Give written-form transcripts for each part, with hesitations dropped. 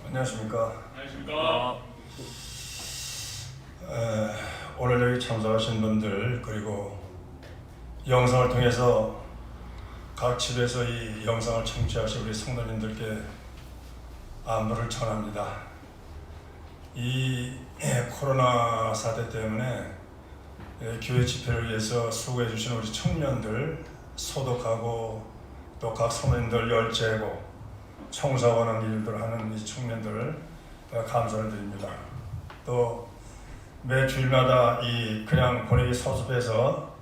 안녕하십니까. 안녕하십니까. 오늘 여기 참석하신 분들, 그리고 영상을 통해서 각 집에서 이 영상을 청취하신 우리 성도님들께 안부를 전합니다. 이 코로나 사태 때문에 교회 집회를 위해서 수고해 주신 우리 청년들 소독하고 또 각 성도님들 열죄하고 청소하는 일들을 하는 이 청년들 감사를 드립니다. 또 매 주일마다 이 그냥 보내기 서습해서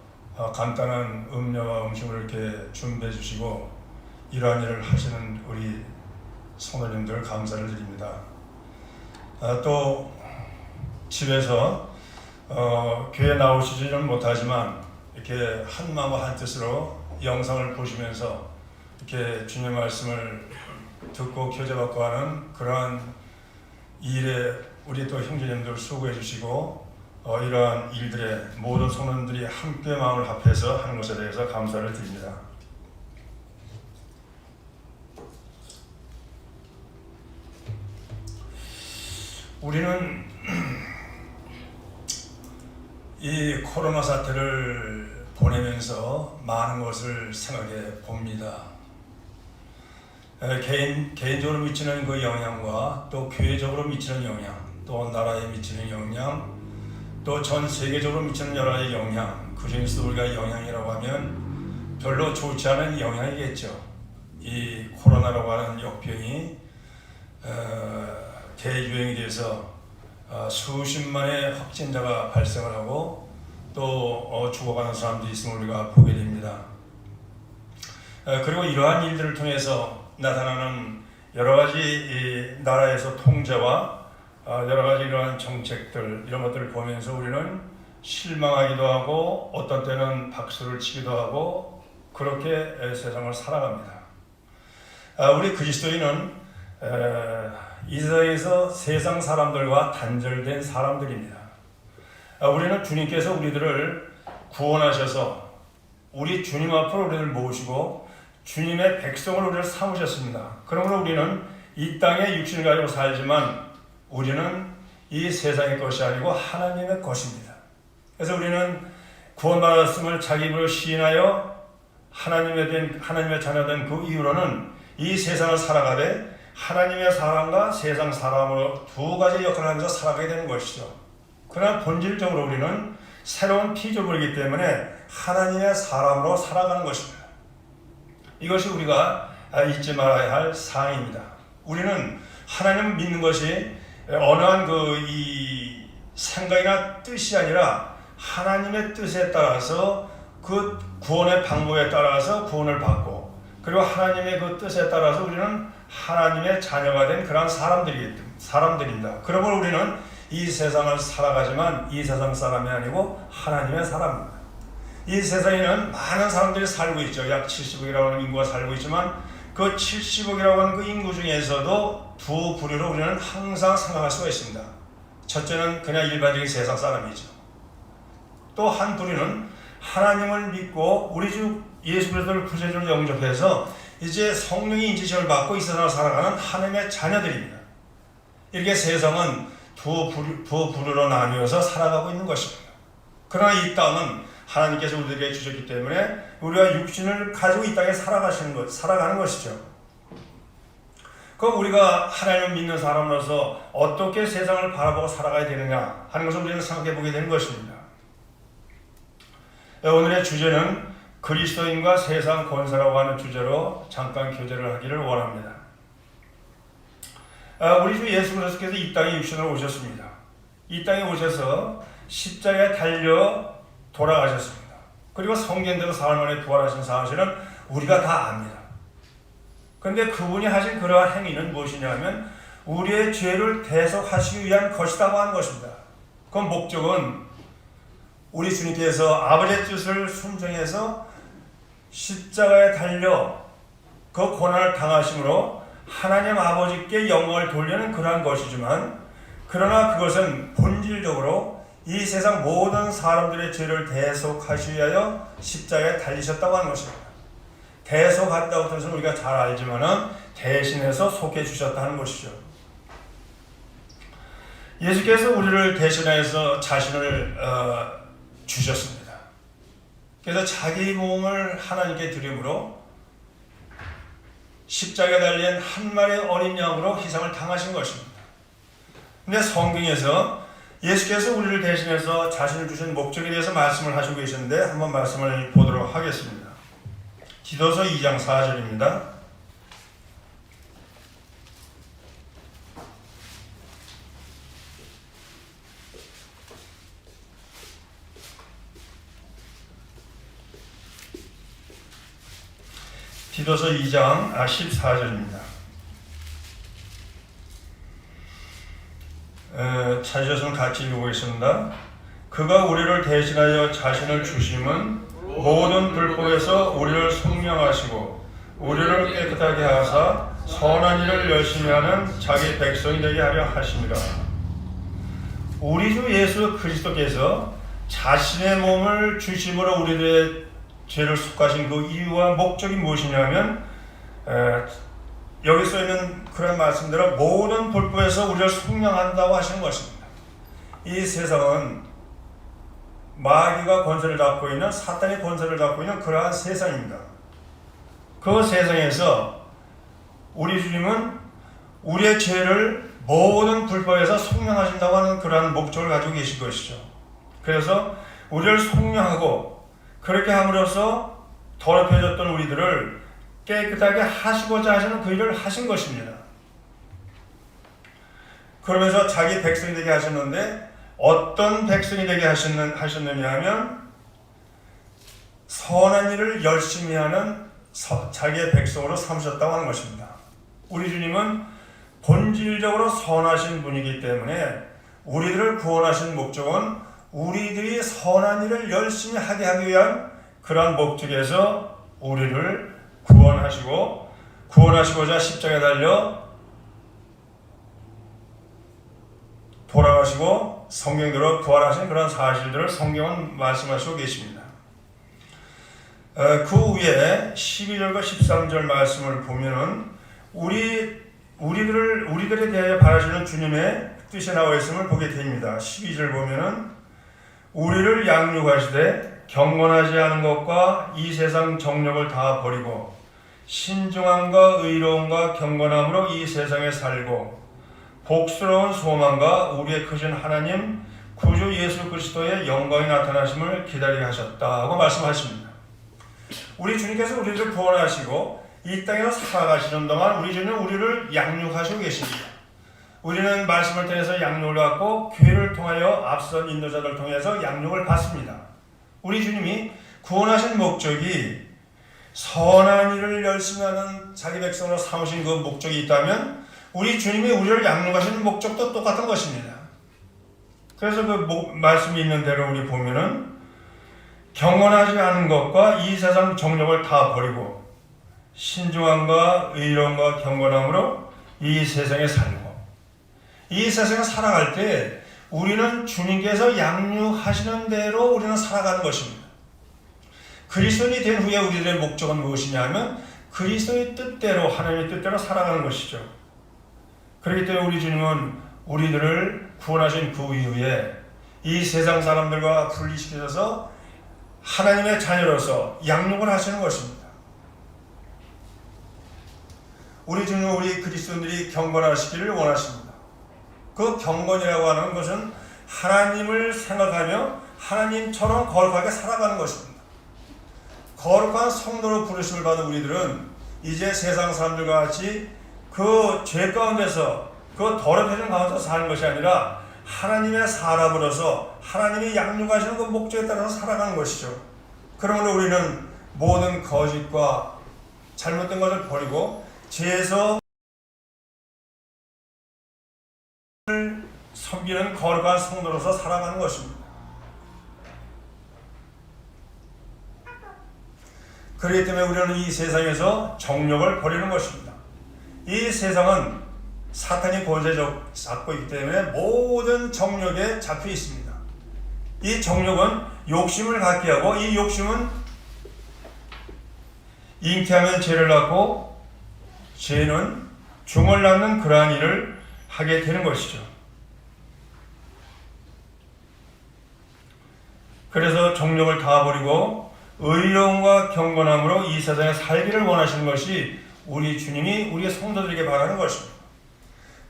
간단한 음료와 음식을 이렇게 준비해 주시고 이러한 일을 하시는 우리 성도님들 감사를 드립니다. 또 집에서 교회 나오시지는 못하지만 이렇게 한 마음과 한 뜻으로 영상을 보시면서 이렇게 주님의 말씀을 듣고 교제받고 하는 그러한 일에 우리 또 형제님들 수고해 주시고 이러한 일들에 모든 성도들이 함께 마음을 합해서 하는 것에 대해서 감사를 드립니다. 우리는 이 코로나 사태를 보내면서 많은 것을 생각해 봅니다. 개인적으로 미치는 그 영향과 또 교회적으로 미치는 영향, 또 나라에 미치는 영향, 또 전 세계적으로 미치는 여러 가지 영향, 그 중에서 우리가 영향이라고 하면 별로 좋지 않은 영향이겠죠. 이 코로나라고 하는 역병이 대유행이 돼서 수십만의 확진자가 발생을 하고 또 죽어가는 사람들이 있음을 우리가 보게 됩니다. 그리고 이러한 일들을 통해서 나타나는 여러 가지 이 나라에서 통제와 여러 가지 이러한 정책들 이런 것들을 보면서 우리는 실망하기도 하고 어떤 때는 박수를 치기도 하고 그렇게 세상을 살아갑니다. 우리 그리스도인은 이 세상에서 세상 사람들과 단절된 사람들입니다. 우리는 주님께서 우리들을 구원하셔서 우리 주님 앞으로 우리를 모시고 주님의 백성을 우리를 삼으셨습니다. 그러므로 우리는 이 땅에 육신을 가지고 살지만 우리는 이 세상의 것이 아니고 하나님의 것입니다. 그래서 우리는 구원받았음을 자기 입으로 시인하여 하나님의 자녀된 그 이후로는 이 세상을 살아가되 하나님의 사람과 세상 사람으로 두 가지 역할을 하면서 살아가게 되는 것이죠. 그러나 본질적으로 우리는 새로운 피조물이기 때문에 하나님의 사람으로 살아가는 것입니다. 이것이 우리가 잊지 말아야 할 사항입니다. 우리는 하나님을 믿는 것이 어느 한 이 생각이나 뜻이 아니라 하나님의 뜻에 따라서 그 구원의 방법에 따라서 구원을 받고 그리고 하나님의 그 뜻에 따라서 우리는 하나님의 자녀가 된 그런 사람들입니다. 그러므로 우리는 이 세상을 살아가지만 이 세상 사람이 아니고 하나님의 사람입니다. 이 세상에는 많은 사람들이 살고 있죠. 약 70억이라고 하는 인구가 살고 있지만 그 70억이라고 하는 그 인구 중에서도 두 부류로 우리는 항상 생각할 수가 있습니다. 첫째는 그냥 일반적인 세상 사람이죠. 또 한 부류는 하나님을 믿고 우리 주 예수 그리스도를 구세주로 영접해서 이제 성령의 인지심을 받고 이 세상을 살아가는 하나님의 자녀들입니다. 이렇게 세상은 두 부류로 나뉘어서 살아가고 있는 것입니다. 그러나 이 땅은 하나님께서 우리에게 주셨기 때문에 우리가 육신을 가지고 이 땅에 살아가는 것이죠. 그럼 우리가 하나님을 믿는 사람으로서 어떻게 세상을 바라보고 살아가야 되느냐 하는 것을 우리는 생각해 보게 되는 것입니다. 오늘의 주제는 그리스도인과 세상 권세라고 하는 주제로 잠깐 교제를 하기를 원합니다. 우리 주 예수 그리스도께서 이 땅에 육신으로 오셨습니다. 이 땅에 오셔서 십자가에 달려 돌아가셨습니다. 그리고 성경대로 사흘 만에 부활하신 사실은 우리가 다 압니다. 그런데 그분이 하신 그러한 행위는 무엇이냐 하면 우리의 죄를 대속하시기 위한 것이라고 하는 것입니다. 그 목적은 우리 주님께서 아버지의 뜻을 순종해서 십자가에 달려 그 고난을 당하심으로 하나님 아버지께 영광을 돌리는 그러한 것이지만 그러나 그것은 본질적으로 이 세상 모든 사람들의 죄를 대속하시기 위하여 십자가에 달리셨다고 하는 것입니다. 대속한다고 해서 우리가 잘 알지만은 대신해서 속해 주셨다 하는 것이죠. 예수께서 우리를 대신해서 자신을 주셨습니다. 그래서 자기 몸을 하나님께 드림으로 십자가에 달린 한 마리의 어린 양으로 희생을 당하신 것입니다. 근데 성경에서 예수께서 우리를 대신해서 자신을 주신 목적에 대해서 말씀을 하시고 계셨는데 한번 말씀을 보도록 하겠습니다. 디도서 2장 4절입니다. 디도서 2장 14절입니다. 찾으셨으면 같이 읽어보겠습니다. 그가 우리를 대신하여 자신을 주심은 모든 불법에서 우리를 속량하시고 우리를 깨끗하게 하사 선한 일을 열심히 하는 자기 백성이 되게 하려 하심이라. 우리 주 예수 그리스도께서 자신의 몸을 주심으로 우리들의 죄를 속하신 그 이유와 목적이 무엇이냐면 여기 써있는 그런 말씀대로 모든 불법에서 우리를 속량한다고 하시는 것입니다. 이 세상은 마귀가 권세를 잡고 있는 사탄의 권세를 잡고 있는 그러한 세상입니다. 그 세상에서 우리 주님은 우리의 죄를 모든 불법에서 속량하신다고 하는 그러한 목적을 가지고 계신 것이죠. 그래서 우리를 속량하고 그렇게 함으로써 더럽혀졌던 우리들을 깨끗하게 하시고자 하시는 그 일을 하신 것입니다. 그러면서 자기 백성이 되게 하셨는데 어떤 백성이 되게 하셨느냐 하면 선한 일을 열심히 하는 자기의 백성으로 삼으셨다고 하는 것입니다. 우리 주님은 본질적으로 선하신 분이기 때문에 우리들을 구원하신 목적은 우리들이 선한 일을 열심히 하게 하기 위한 그러한 목적에서 우리를 구원하시고자 십자가에 달려 돌아가시고 성경대로 부활하신 그런 사실들을 성경은 말씀하시고 계십니다. 그 위에 12절과 13절 말씀을 보면은 우리들에 대하여 바라시는 주님의 뜻이 나와 있음을 보게 됩니다. 12절 보면은 우리를 양육하시되 경건하지 않은 것과 이 세상 정욕을 다 버리고 신중함과 의로움과 경건함으로 이 세상에 살고 복스러운 소망과 우리의 크신 하나님 구주 예수 그리스도의 영광이 나타나심을 기다리게 하셨다고 말씀하십니다. 우리 주님께서 우리를 구원하시고 이 땅에서 살아가시는 동안 우리 주님은 우리를 양육하시고 계십니다. 우리는 말씀을 통해서 양육을 받고 교회를 통하여 앞선 인도자들 통해서 양육을 받습니다. 우리 주님이 구원하신 목적이 선한 일을 열심히 하는 자기 백성으로 삼으신 그 목적이 있다면 우리 주님이 우리를 양육하시는 목적도 똑같은 것입니다. 그래서 그 말씀이 있는 대로 우리 보면은 경건하지 않은 것과 이 세상 정욕을 다 버리고 신중함과 의로움과 경건함으로 이 세상에 살고 이 세상에 살아갈 때 우리는 주님께서 양육하시는 대로 우리는 살아가는 것입니다. 그리스도인이 된 후에 우리들의 목적은 무엇이냐면 그리스도의 뜻대로 하나님의 뜻대로 살아가는 것이죠. 그렇기 때문에 우리 주님은 우리들을 구원하신 그 이후에 이 세상 사람들과 분리시켜서 하나님의 자녀로서 양육을 하시는 것입니다. 우리 주님은 우리 그리스도인들이 경건하시기를 원하십니다. 그 경건이라고 하는 것은 하나님을 생각하며 하나님처럼 거룩하게 살아가는 것입니다. 거룩한 성도로 부르심을 받은 우리들은 이제 세상 사람들과 같이 그 죄 가운데서 그 더럽혀진 가운데서 사는 것이 아니라 하나님의 사람으로서 하나님이 양육하시는 그 목적에 따라서 살아가는 것이죠. 그러므로 우리는 모든 거짓과 잘못된 것을 버리고 죄에서 섬기는 거룩한 성도로서 살아가는 것입니다. 그렇기 때문에 우리는 이 세상에서 정욕을 버리는 것입니다. 이 세상은 사탄이 권세 잡고 있기 때문에 모든 정욕에 잡혀 있습니다. 이 정욕은 욕심을 갖게 하고 이 욕심은 잉태하면 죄를 낳고 죄는 종을 낳는 그러한 일을 하게 되는 것이죠. 그래서 정욕을 다 버리고 의로움과 경건함으로 이 세상에 살기를 원하시는 것이 우리 주님이 우리 성도들에게 바라는 것입니다.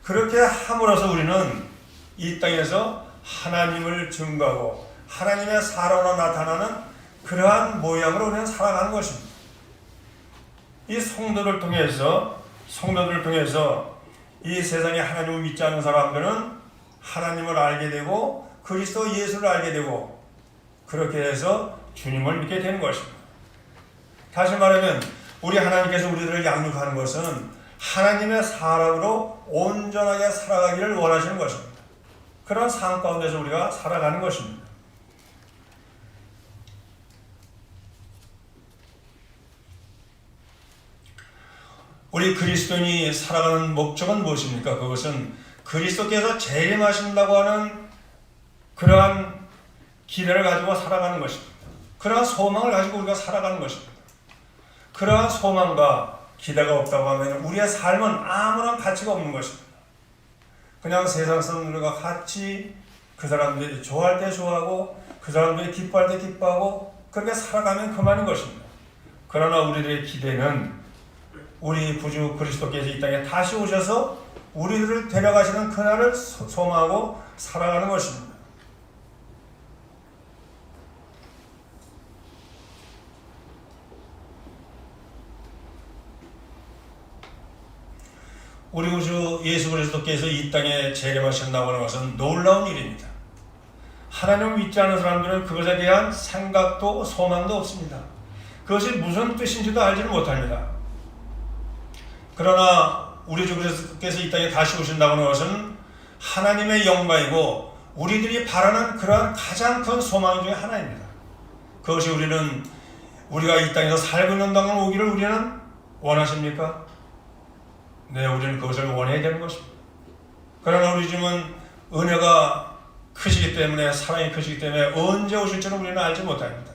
그렇게 함으로써 우리는 이 땅에서 하나님을 증거하고 하나님의 사랑으로 나타나는 그러한 모양으로 우리는 살아가는 것입니다. 이 성도를 통해서 이 세상에 하나님을 믿지 않는 사람들은 하나님을 알게 되고 그리스도 예수를 알게 되고 그렇게 해서 주님을 믿게 되는 것입니다. 다시 말하면 우리 하나님께서 우리들을 양육하는 것은 하나님의 사랑으로 온전하게 살아가기를 원하시는 것입니다. 그런 삶 가운데서 우리가 살아가는 것입니다. 우리 그리스도인이 살아가는 목적은 무엇입니까? 그것은 그리스도께서 재림하신다고 하는 그러한 기대를 가지고 살아가는 것입니다. 그러한 소망을 가지고 우리가 살아가는 것입니다. 그러한 소망과 기대가 없다고 하면 우리의 삶은 아무런 가치가 없는 것입니다. 그냥 세상 사람들과 같이 그 사람들이 좋아할 때 좋아하고 그 사람들이 기뻐할 때 기뻐하고 그렇게 살아가면 그만인 것입니다. 그러나 우리들의 기대는 우리 구주 그리스도께서 이 땅에 다시 오셔서 우리들을 데려가시는 그날을 소망하고 살아가는 것입니다. 우리 구주 예수 그리스도께서 이 땅에 재림하신다고 하는 것은 놀라운 일입니다. 하나님을 믿지 않는 사람들은 그것에 대한 생각도 소망도 없습니다. 그것이 무슨 뜻인지도 알지는 못합니다. 그러나 우리 주 그리스도께서 이 땅에 다시 오신다고 하는 것은 하나님의 영광이고 우리들이 바라는 그러한 가장 큰 소망 중에 하나입니다. 그것이 우리가 이 땅에서 살고 있는 동안 오기를 우리는 원하십니까? 네, 우리는 그것을 원해야 되는 것입니다. 그러나 우리 주님은 은혜가 크시기 때문에 사랑이 크시기 때문에 언제 오실지는 우리는 알지 못합니다.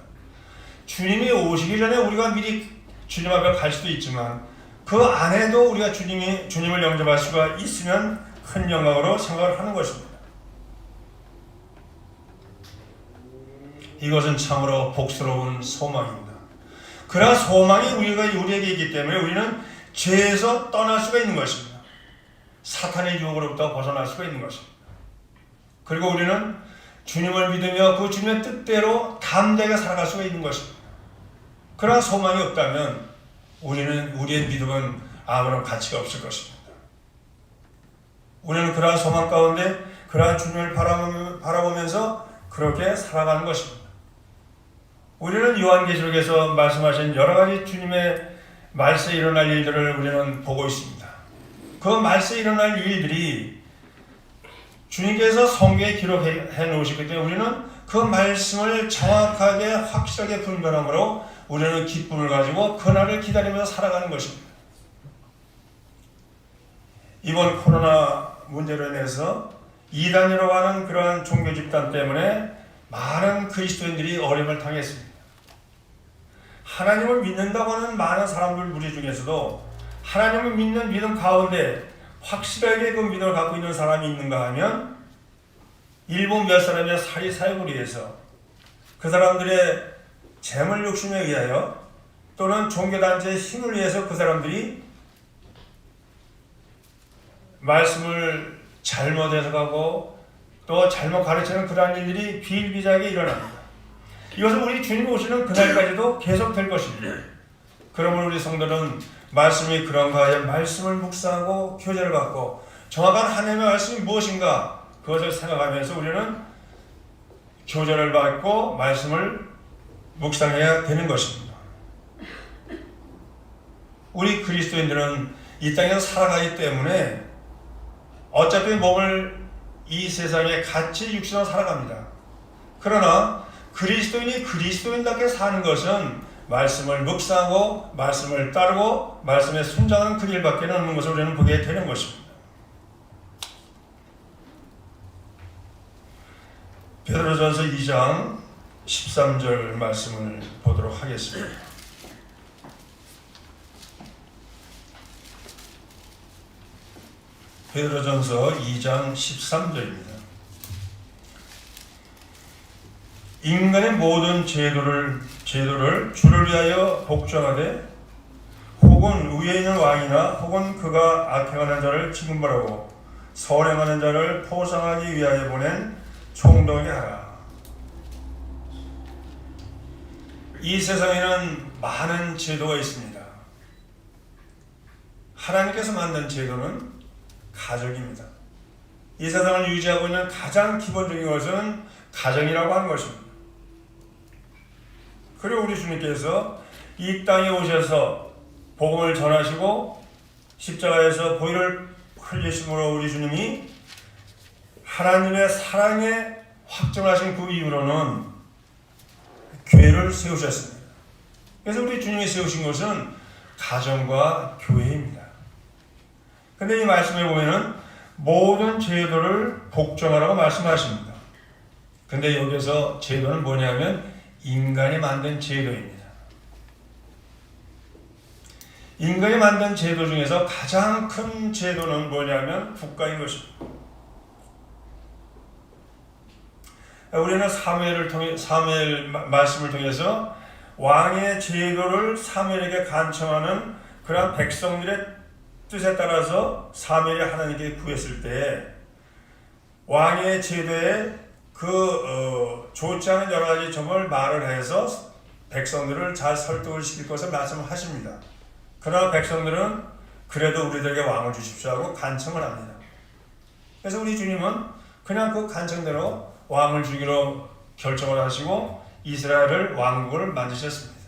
주님이 오시기 전에 우리가 미리 주님 앞에 갈 수도 있지만 그 안에도 우리가 주님을 영접할 수가 있으면 큰 영광으로 생각을 하는 것입니다. 이것은 참으로 복스러운 소망입니다. 그러한 소망이 우리에게 있기 때문에 우리는 죄에서 떠날 수가 있는 것입니다. 사탄의 유혹으로부터 벗어날 수가 있는 것입니다. 그리고 우리는 주님을 믿으며 그 주님의 뜻대로 담대하게 살아갈 수가 있는 것입니다. 그러한 소망이 없다면 우리의 믿음은 아무런 가치가 없을 것입니다. 우리는 그러한 소망 가운데 그러한 주님을 바라보면서 그렇게 살아가는 것입니다. 우리는 요한계시록에서 말씀하신 여러 가지 주님의 말세에 일어날 일들을 우리는 보고 있습니다. 그 말세에 일어날 일들이 주님께서 성경에 기록해 놓으시기 때문에 우리는 그 말씀을 정확하게 확실하게 분별함으로 우리는 기쁨을 가지고 그날을 기다리면서 살아가는 것입니다. 이번 코로나 문제로 인해서 이단이라고 하는 그러한 종교 집단 때문에 많은 그리스도인들이 어려움을 당했습니다. 하나님을 믿는다고 하는 많은 사람들 무리 중에서도 하나님을 믿는 믿음 가운데 확실하게 그 믿음을 갖고 있는 사람이 있는가 하면 일본 몇 사람의 사리사욕을 위해서 그 사람들의 재물 욕심에 의하여 또는 종교단체의 힘을 위해서 그 사람들이 말씀을 잘못 해석하고 또 잘못 가르치는 그러한 일들이 비일비재하게 일어납니다. 이것은 우리 주님 오시는 그날까지도 계속될 것입니다. 그러므로 우리 성도는 말씀이 그런가 하여 말씀을 묵상하고 교제를 갖고 정확한 하나님의 말씀이 무엇인가 그것을 생각하면서 우리는 교제를 받고 말씀을 묵상해야 되는 것입니다. 우리 그리스도인들은 이 땅에서 살아가기 때문에 어차피 몸을 이 세상에 같이 육신으로 살아갑니다. 그러나 그리스도인이 그리스도인답게 사는 것은 말씀을 묵상하고 말씀을 따르고 말씀에 순종하는 그 일밖에 없는 것을 우리는 보게 되는 것입니다. 베드로전서 2장 13절 말씀을 보도록 하겠습니다. 베드로전서 2장 13절입니다. 인간의 모든 제도를 주를 위하여 복종하되 혹은 위에 있는 왕이나 혹은 그가 악행하는 자를 징벌하고 선행하는 자를 포상하기 위하여 보낸 총독에게 하라. 이 세상에는 많은 제도가 있습니다. 하나님께서 만든 제도는 가정입니다. 이 세상을 유지하고 있는 가장 기본적인 것은 가정이라고 하는 것입니다. 그리고 우리 주님께서 이 땅에 오셔서 복음을 전하시고 십자가에서 보혈을 흘리심으로 우리 주님이 하나님의 사랑에 확정하신 그 이후로는 교회를 세우셨습니다. 그래서 우리 주님이 세우신 것은 가정과 교회입니다. 근데 이 말씀에 보면은 모든 제도를 복종하라고 말씀하십니다. 근데 여기서 제도는 뭐냐면 인간이 만든 제도입니다. 인간이 만든 제도 중에서 가장 큰 제도는 뭐냐면 국가인 것입니다. 우리는 사무엘 말씀을 통해서 왕의 제도를 사무엘에게 간청하는 그러한 백성들의 뜻에 따라서 사무엘이 하나님께 구했을 때 왕의 제도에 좋지 않은 여러 가지 점을 말을 해서 백성들을 잘 설득을 시킬 것을 말씀하십니다. 그러나 백성들은 그래도 우리들에게 왕을 주십시오 하고 간청을 합니다. 그래서 우리 주님은 그냥 그 간청대로 왕을 주기로 결정을 하시고 이스라엘을 왕국을 만드셨습니다.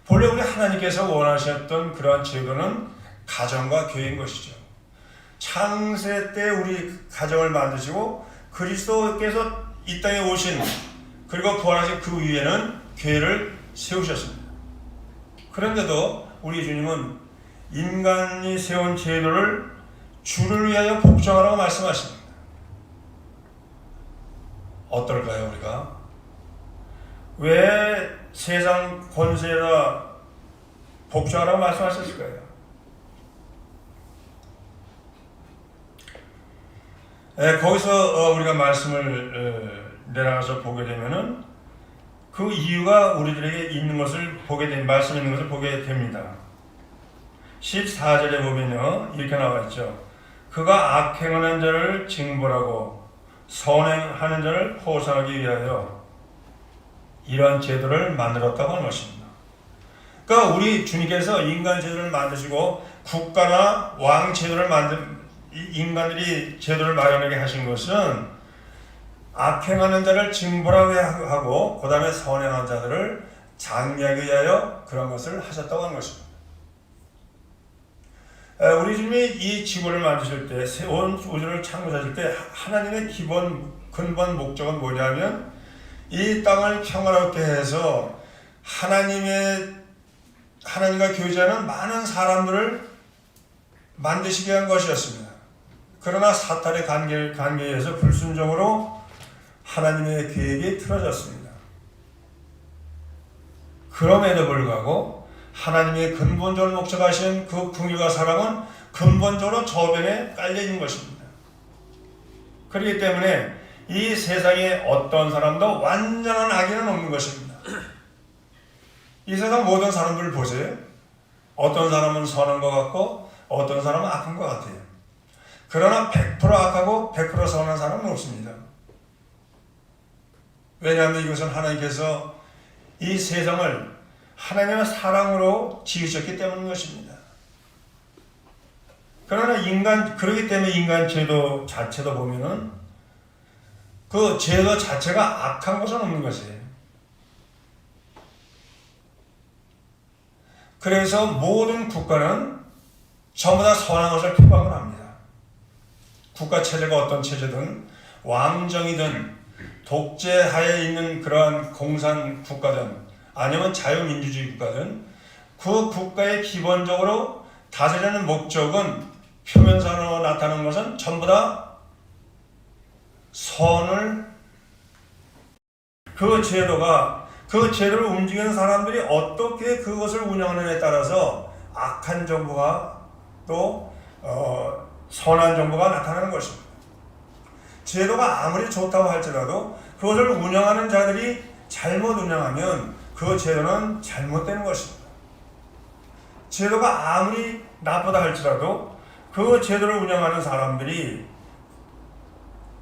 본래 우리 하나님께서 원하셨던 그러한 제도는 가정과 교회인 것이죠. 창세 때 우리 가정을 만드시고 그리스도께서 이 땅에 오신 그리고 부활하신 그 위에는 교회를 세우셨습니다. 그런데도 우리 주님은 인간이 세운 제도를 주를 위하여 복종하라고 말씀하십니다. 어떨까요, 우리가? 왜 세상 권세에다 복종하라고 말씀하셨을까요? 거기서 우리가 말씀을 내려가서 보게 되면은 그 이유가 우리들에게 있는 것을 말씀에 있는 것을 보게 됩니다. 14절에 보면요, 이렇게 나와 있죠. 그가 악행하는 자를 징벌하고 선행하는 자를 포상하기 위하여 이러한 제도를 만들었다고 하는 것입니다. 그러니까 우리 주님께서 인간 제도를 만드시고 국가나 왕 제도를 인간들이 제도를 마련하게 하신 것은 악행하는 자를 징벌하게 하고 그 다음에 선행하는 자들을 장려하기 위하여 그런 것을 하셨다고 하는 것입니다. 우리 주님이 이 지구를 만드실 때, 온 우주를 창조하실 때 하나님의 근본 목적은 뭐냐면 이 땅을 평화롭게 해서 하나님과 교제하는 많은 사람들을 만드시게 한 것이었습니다. 그러나 사탄의 관계에 의해서 불순종으로 하나님의 계획이 틀어졌습니다. 그럼에도 불구하고 하나님의 근본적으로 목적하신 그 긍휼과 사랑은 근본적으로 저변에 깔려 있는 것입니다. 그렇기 때문에 이 세상에 어떤 사람도 완전한 악인은 없는 것입니다. 이 세상 모든 사람들을 보세요. 어떤 사람은 선한 것 같고 어떤 사람은 악한 것 같아요. 그러나 100% 악하고 100% 선한 사람은 없습니다. 왜냐하면 이것은 하나님께서 이 세상을 하나님의 사랑으로 지으셨기 때문인 것입니다. 그러나 그렇기 때문에 인간 제도 자체도 보면은 그 제도 자체가 악한 것은 없는 것이에요. 그래서 모든 국가는 전부 다 선한 것을 표방을 합니다. 국가 체제가 어떤 체제든 왕정이든 독재하에 있는 그러한 공산 국가든 아니면 자유민주주의 국가든 그 국가의 기본적으로 다스리는 목적은 표면상으로 나타나는 것은 전부 다 그 제도를 움직이는 사람들이 어떻게 그것을 운영하느냐에 따라서 악한 정부가 또 선한 정보가 나타나는 것입니다. 제도가 아무리 좋다고 할지라도 그것을 운영하는 자들이 잘못 운영하면 그 제도는 잘못되는 것입니다. 제도가 아무리 나쁘다 할지라도 그 제도를 운영하는 사람들이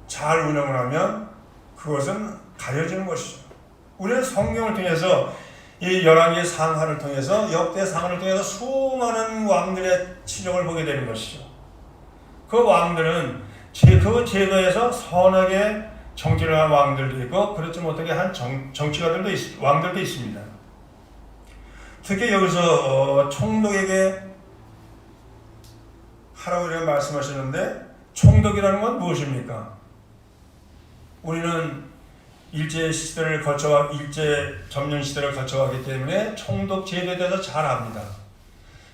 잘 운영을 하면 그것은 가려지는 것이죠. 우리는 성경을 통해서 이 열왕기의 상하를 통해서 역대 상하를 통해서 수많은 왕들의 치적을 보게 되는 것이죠. 그 왕들은 그 제도에서 선하게 정치를 한 왕들도 있고 그렇지 못하게 한 정치가들도 왕들도 있습니다. 특히 여기서 총독에게 하라고 이렇게 말씀하시는데 총독이라는 건 무엇입니까? 우리는 일제 점령 시대를 거쳐가기 때문에 총독 제도에 대해서 잘 압니다.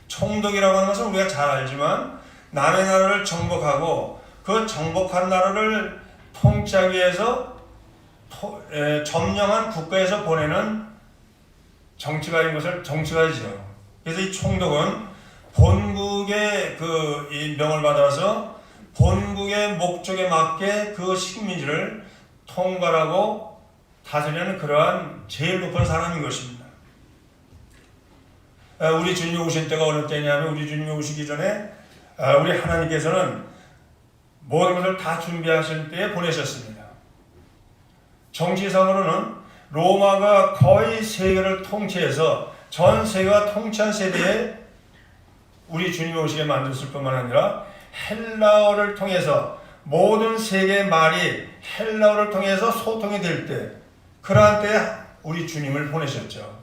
총독이라고 하는 것은 우리가 잘 알지만 남의 나라를 정복하고 그 정복한 나라를 통치하기 위해서 점령한 국가에서 보내는 정치가인 것을 정치가이죠. 그래서 이 총독은 본국의 이 명을 받아서 본국의 목적에 맞게 그 식민지를 통괄하고 다스리는 그러한 제일 높은 사람인 것입니다. 우리 주님이 오신 때가 어느 때냐면 우리 주님이 오시기 전에 우리 하나님께서는 모든 것을 다 준비하실 때에 보내셨습니다. 정치상으로는 로마가 거의 세계를 통치해서 전 세계가 통치한 세대에 우리 주님이 오시게 만들었을 뿐만 아니라 헬라어를 통해서 모든 세계의 말이 헬라어를 통해서 소통이 될 때 그러한 때에 우리 주님을 보내셨죠.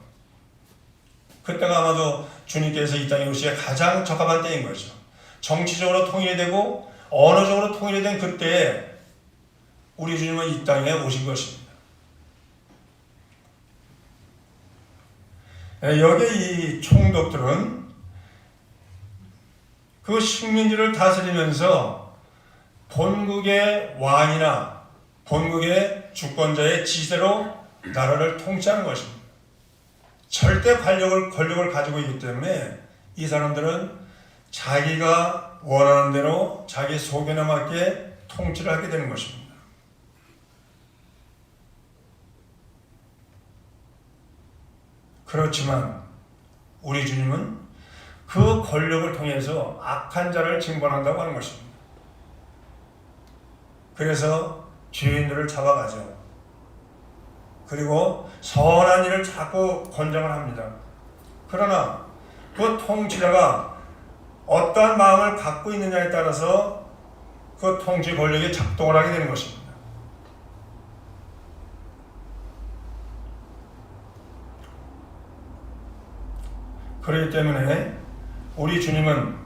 그때가 아마도 주님께서 이 땅에 오시기에 가장 적합한 때인 거죠. 정치적으로 통일이 되고 언어적으로 통일이 된 그때에 우리 주님은 이 땅에 오신 것입니다. 여기에 이 총독들은 그 식민지를 다스리면서 본국의 왕이나 본국의 주권자의 지시대로 나라를 통치하는 것입니다. 절대 권력을 가지고 있기 때문에 이 사람들은 자기가 원하는 대로 자기 소견에 맞게 통치를 하게 되는 것입니다. 그렇지만 우리 주님은 그 권력을 통해서 악한 자를 징벌한다고 하는 것입니다. 그래서 죄인들을 잡아가죠. 그리고 선한 일을 자꾸 권장을 합니다. 그러나 그 통치자가 어떠한 마음을 갖고 있느냐에 따라서 그 통치 권력이 작동을 하게 되는 것입니다. 그렇기 때문에 우리 주님은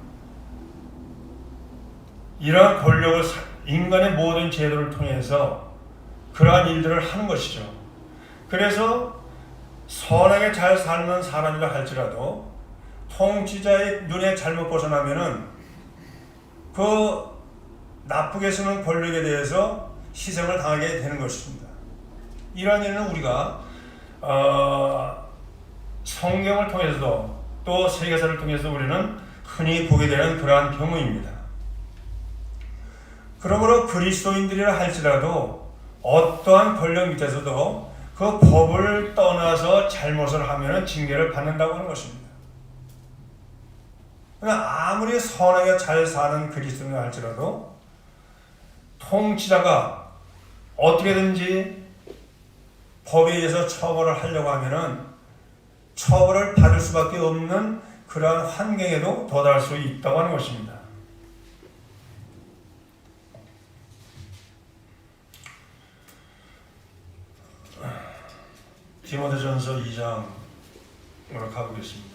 이러한 권력을 인간의 모든 제도를 통해서 그러한 일들을 하는 것이죠. 그래서 선하게 잘 사는 사람이라 할지라도 통치자의 눈에 잘못 벗어나면은 그 나쁘게 쓰는 권력에 대해서 희생을 당하게 되는 것입니다. 이러한 일은 우리가 성경을 통해서도 또 세계사를 통해서 우리는 흔히 보게 되는 그러한 경우입니다. 그러므로 그리스도인들이라 할지라도 어떠한 권력 밑에서도 그 법을 떠나서 잘못을 하면 징계를 받는다고 하는 것입니다. 그러나 아무리 선하게 잘 사는 그리스도인이라 할지라도 통치자가 어떻게든지 법에 의해서 처벌을 하려고 하면은 처벌을 받을 수밖에 없는 그러한 환경에도 도달할 수 있다고 하는 것입니다. 디모데전서 2장으로 가보겠습니다.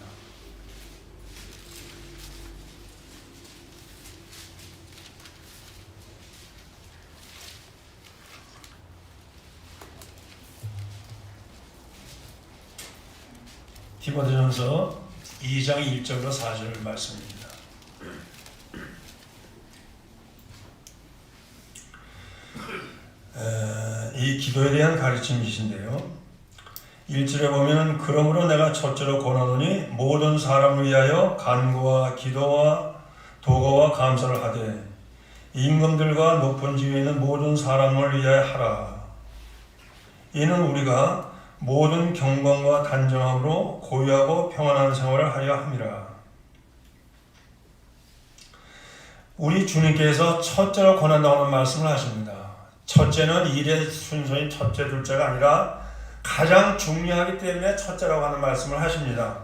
디모데전서 2장 1절로 4절 말씀입니다. 이 기도에 대한 가르침이신데요. 1절에 보면 그러므로 내가 첫째로 권하노니 모든 사람을 위하여 간구와 기도와 도가와 감사를 하되 임금들과 높은 지위에 있는 모든 사람을 위하여 하라. 이는 우리가 모든 경건과 단정함으로 고유하고 평안한 생활을 하려 함이라. 우리 주님께서 첫째로 권한다고 하는 말씀을 하십니다. 첫째는 일의 순서인 첫째, 둘째가 아니라 가장 중요하기 때문에 첫째라고 하는 말씀을 하십니다.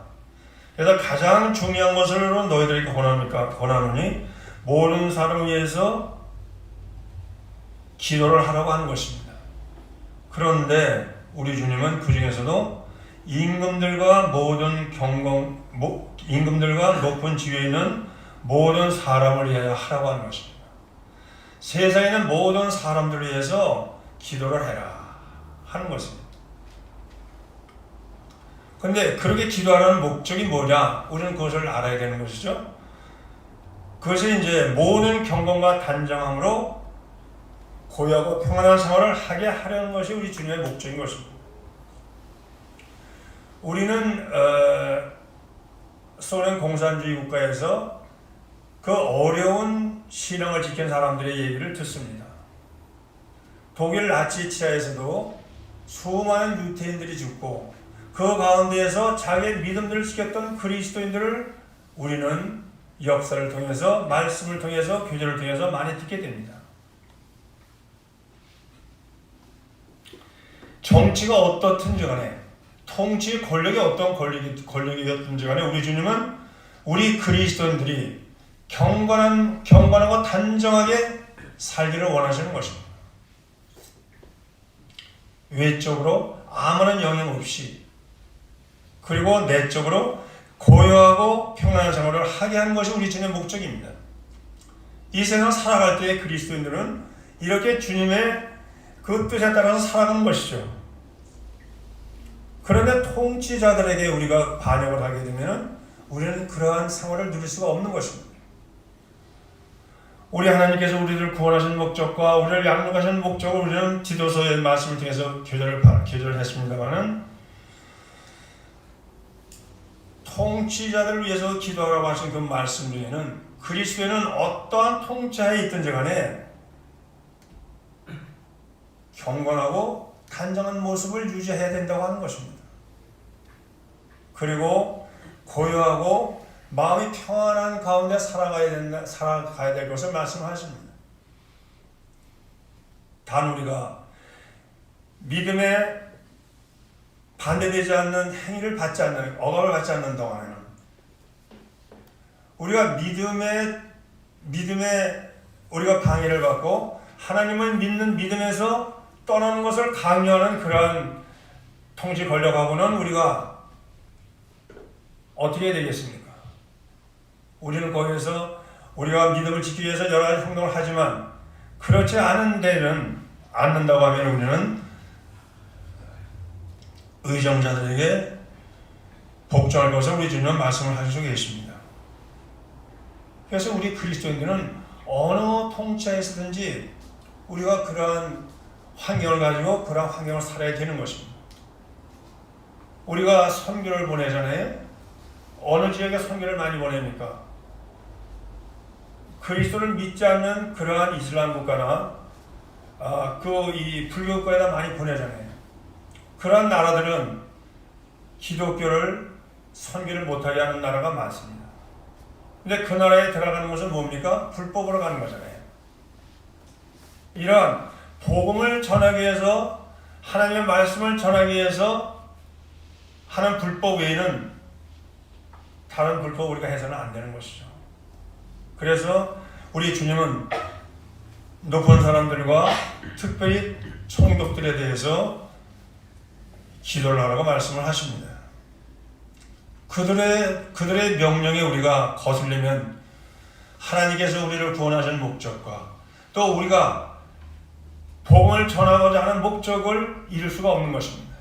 그래서 가장 중요한 것을 너희들에게 권하노니 모든 사람을 위해서 기도를 하라고 하는 것입니다. 그런데 우리 주님은 그 중에서도 임금들과 높은 지위에 있는 모든 사람을 위하여 하라고 하는 것입니다. 세상에 있는 모든 사람들을 위해서 기도를 해라 하는 것입니다. 그런데 그렇게 기도하라는 목적이 뭐냐? 우리는 그것을 알아야 되는 것이죠. 그것이 이제 모든 경건과 단정함으로 고요하고 평안한 생활을 하게 하려는 것이 우리 주님의 목적인 것입니다. 우리는 소련 공산주의 국가에서 그 어려운 신앙을 지킨 사람들의 얘기를 듣습니다. 독일 나치 치하에서도 수많은 유태인들이 죽고 그 가운데에서 자기의 믿음들을 지켰던 그리스도인들을 우리는 역사를 통해서, 말씀을 통해서, 교제를 통해서 많이 듣게 됩니다. 정치가 어떻든지 간에, 통치 권력이 어떤 권력이었든지 간에 우리 주님은 우리 그리스도인들이 경건하고 단정하게 살기를 원하시는 것입니다. 외적으로 아무런 영향 없이, 그리고 내적으로 고요하고 평안한 생활을 하게 하는 것이 우리 주님의 목적입니다. 이 세상 살아갈 때의 그리스도인들은 이렇게 주님의 그 뜻에 따라서 살아가는 것이죠. 그런데 통치자들에게 우리가 반역을 하게 되면 우리는 그러한 생활을 누릴 수가 없는 것입니다. 우리 하나님께서 우리를 구원하신 목적과 우리를 양육하신 목적을 우리는 디도서의 말씀을 통해서 교제를 했습니다마는, 통치자들을 위해서 기도하라고 하신 그 말씀 중에는 그리스도인은 어떠한 통치하에 있든지 간에 경건하고 단정한 모습을 유지해야 된다고 하는 것입니다. 그리고 고요하고 마음이 평안한 가운데 살아가야 될 것을 말씀하십니다. 단 우리가 믿음에 반대되지 않는 행위를 받지 않는, 억압을 받지 않는 동안에는 우리가 믿음에 우리가 방해를 받고 하나님을 믿는 믿음에서 떠나는 것을 강요하는 그러한 통치 권력하고는 우리가 어떻게 해야 되겠습니까? 우리는 거기에서 우리가 믿음을 지키기 위해서 여러 가지 행동을 하지만 그렇지 않은 데는 않는다고 하면 우리는 의정자들에게 복종할 것을 우리 주님은 말씀을 하시고 계십니다. 그래서 우리 그리스도인들은 어느 통치하에서든지 우리가 그러한 환경을 가지고 그러한 환경을 살아야 되는 것입니다. 우리가 선교를 보내잖아요. 어느 지역에 선교를 많이 보냅니까? 그리스도를 믿지 않는 그러한 이슬람 국가나 이 불교 국가에다 많이 보내잖아요. 그러한 나라들은 기독교를 선교를 못하게 하는 나라가 많습니다. 근데 그 나라에 들어가는 것은 뭡니까? 불법으로 가는 거잖아요. 이런 복음을 전하기 위해서, 하나님의 말씀을 전하기 위해서 하는 불법 외에는 다른 불법 우리가 해서는 안 되는 것이죠. 그래서 우리 주님은 높은 사람들과 특별히 총독들에 대해서 기도를 하라고 말씀을 하십니다. 그들의 명령에 우리가 거슬리면 하나님께서 우리를 구원하신 목적과 또 우리가 복음을 전하고자 하는 목적을 이룰 수가 없는 것입니다.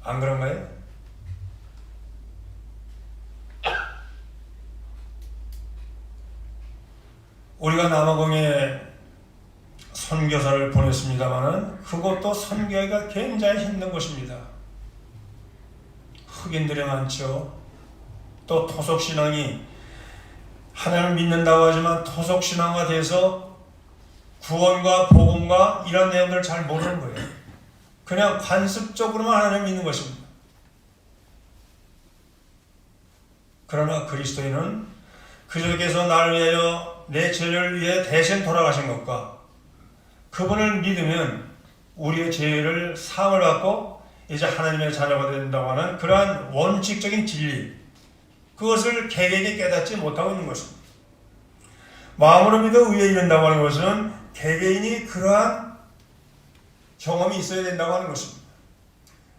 안 그런가요? 우리가 남아공에 선교사를 보냈습니다마는 그것도 선교하기가 굉장히 힘든 것입니다. 흑인들이 많죠. 또 토속신앙이 하나님을 믿는다고 하지만 토속신앙화 돼서 구원과 복음과 이런 내용들을 잘 모르는 거예요. 그냥 관습적으로만 하나님을 믿는 것입니다. 그러나 그리스도인은 그저께서 나를 위하여 내 죄를 위해 대신 돌아가신 것과 그분을 믿으면 우리의 죄를 사함을 받고 이제 하나님의 자녀가 된다고 하는 그러한 원칙적인 진리, 그것을 개개인이 깨닫지 못하고 있는 것입니다. 마음으로 믿어 의에 이른다고 하는 것은 개개인이 그러한 경험이 있어야 된다고 하는 것입니다.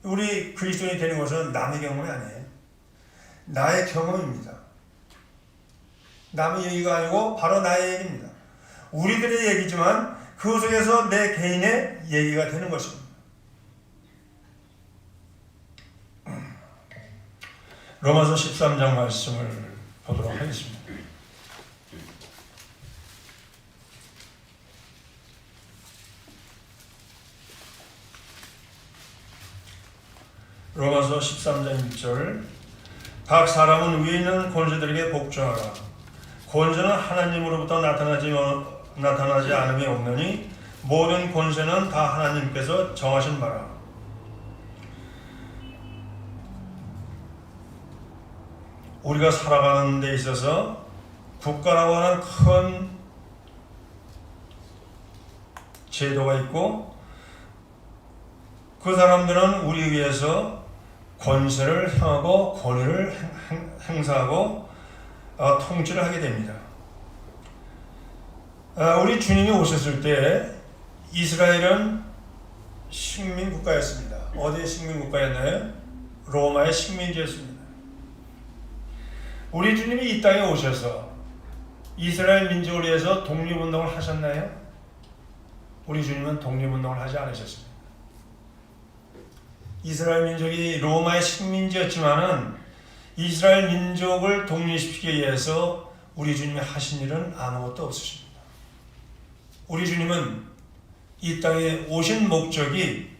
우리 그리스도인이 되는 것은 남의 경험이 아니에요. 나의 경험입니다. 남의 얘기가 아니고 바로 나의 얘기입니다. 우리들의 얘기지만 그 속에서 내 개인의 얘기가 되는 것입니다. 로마서 13장 말씀을 보도록 하겠습니다. 로마서 13장 1절 각 사람은 위에 있는 권세들에게 복종하라. 권세는 하나님으로부터 나타나지 않음이 없느니 모든 권세는 다 하나님께서 정하신 바라. 우리가 살아가는 데 있어서 국가라고 하는 큰 제도가 있고 그 사람들은 우리 위해서 권세를 행하고 권위를 행사하고 통치를 하게 됩니다. 우리 주님이 오셨을 때 이스라엘은 식민 국가였습니다. 어디의 식민 국가였나요? 로마의 식민지였습니다. 우리 주님이 이 땅에 오셔서 이스라엘 민족을 위해서 독립운동을 하셨나요? 우리 주님은 독립운동을 하지 않으셨습니다. 이스라엘 민족이 로마의 식민지였지만은 이스라엘 민족을 독립시키기 위해서 우리 주님이 하신 일은 아무것도 없으십니다. 우리 주님은 이 땅에 오신 목적이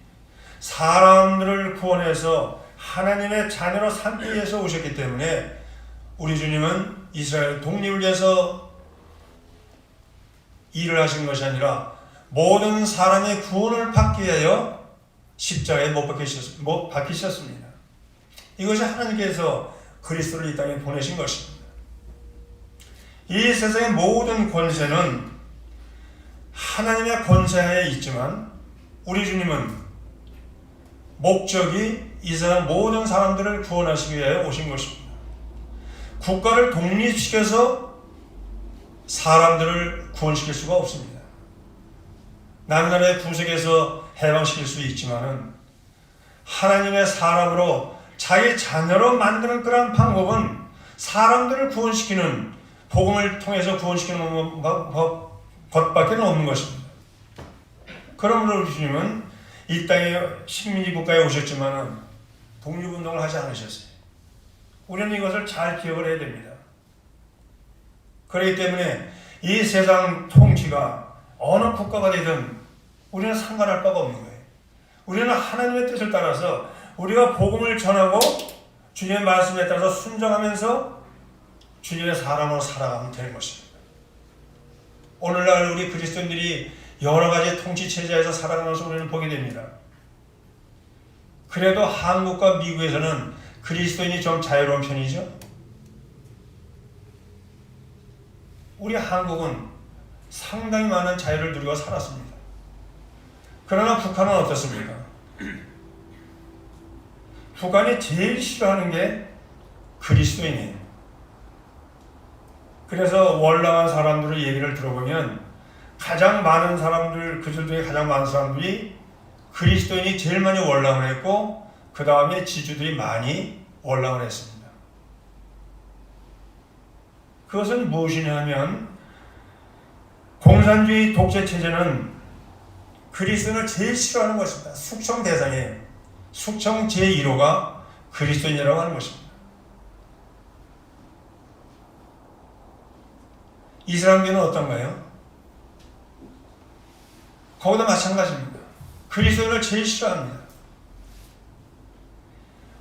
사람들을 구원해서 하나님의 자녀로 삼기 위해서 오셨기 때문에 우리 주님은 이스라엘 독립을 위해서 일을 하신 것이 아니라 모든 사람의 구원을 받기 위하여 십자가에 못 박히셨습니다. 이것이 하나님께서 그리스도를 이 땅에 보내신 것입니다. 이 세상의 모든 권세는 하나님의 권세하에 있지만 우리 주님은 목적이 이 세상 모든 사람들을 구원하시기 위해 오신 것입니다. 국가를 독립시켜서 사람들을 구원시킬 수가 없습니다. 남의 나라의 구석에서 해방시킬 수 있지만은 하나님의 사람으로 자기 자녀로 만드는 그런 방법은 사람들을 구원시키는 복음을 통해서 구원시키는 것밖에 없는 것입니다. 그러므로 우리 주님은 이 땅에 식민지 국가에 오셨지만은 독립운동을 하지 않으셨어요. 우리는 이것을 잘 기억을 해야 됩니다. 그렇기 때문에 이 세상 통치가 어느 국가가 되든 우리는 상관할 바가 없는 거예요. 우리는 하나님의 뜻을 따라서 우리가 복음을 전하고 주님의 말씀에 따라서 순종하면서 주님의 사람으로 살아가면 되는 것입니다. 오늘날 우리 그리스도인들이 여러 가지 통치 체제에서 살아가는 것을 우리는 보게 됩니다. 그래도 한국과 미국에서는 그리스도인이 좀 자유로운 편이죠. 우리 한국은 상당히 많은 자유를 누리고 살았습니다. 그러나 북한은 어떻습니까? 북한이 제일 싫어하는 게 그리스도인이에요. 그래서 월남한 사람들의 얘기를 들어보면 가장 많은 사람들, 그들 중에 가장 많은 사람들이 그리스도인이 제일 많이 월남을 했고 그 다음에 지주들이 많이 월남을 했습니다. 그것은 무엇이냐면 공산주의 독재체제는 그리스도인을 제일 싫어하는 것입니다. 숙청 대상이에요. 숙청 제1호가 그리스도인이라고 하는 것입니다. 이슬람교는 어떤가요? 거기도 마찬가지입니다. 그리스도인을 제일 싫어합니다.